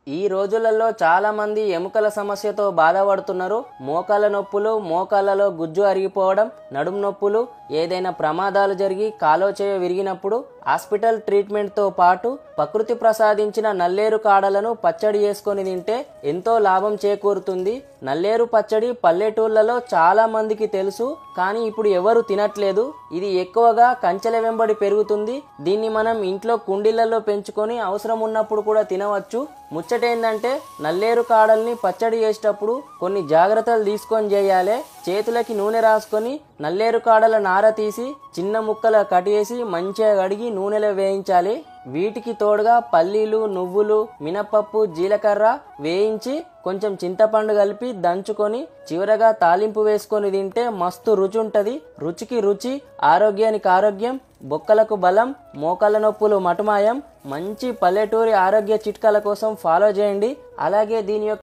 ఈ రోజులలో చాలా మంది ఎముకల సమస్యతో బాధపడుతున్నారు. మోకాళ్ళ నొప్పులు, మోకాళ్ళలో గుజ్జు అరిగిపోవడం, నడుము నొప్పులు, ఏదైనా ప్రమాదాలు జరిగి కాలో చేయ విరిగినప్పుడు హాస్పిటల్ ట్రీట్మెంట్తో పాటు ప్రకృతి ప్రసాదించిన నల్లేరు కాడలను పచ్చడి చేసుకొని తింటే ఎంతో లాభం చేకూరుతుంది. నల్లేరు పచ్చడి పల్లెటూళ్లలో చాలా మందికి తెలుసు, కానీ ఇప్పుడు ఎవరు తినట్లేదు. ఇది ఎక్కువగా కంచెల వెంబడి పెరుగుతుంది. దీన్ని మనం ఇంట్లో కుండీలలో పెంచుకొని అవసరం ఉన్నప్పుడు కూడా తినవచ్చు. ముచ్చటేందంటే నల్లేరు కాడల్ని పచ్చడి చేసేటప్పుడు కొన్ని జాగ్రత్తలు తీసుకొని చేయాలి. చేతులకి నూనె రాసుకొని నల్లేరు కాడల నార తీసి చిన్న ముక్కలు కట్ చేసి మంచిగా కడిగి నూనెలో వేయించాలి. వీటికి తోడుగా పల్లీలు, నువ్వులు, మినపప్పు, జీలకర్ర వేయించి కొంచెం చింతపండు కలిపి దంచుకొని చివరగా తాలింపు వేసుకొని తింటే మస్తు రుచి ఉంటది. రుచికి రుచి, ఆరోగ్యానికి ఆరోగ్యం, బొక్కలకు బలం, మోకాళ్ళ నొప్పులు మటుమాయం. మంచి పల్లెటూరి ఆరోగ్య చిట్కాల కోసం ఫాలో చేయండి. అలాగే దీని యొక్క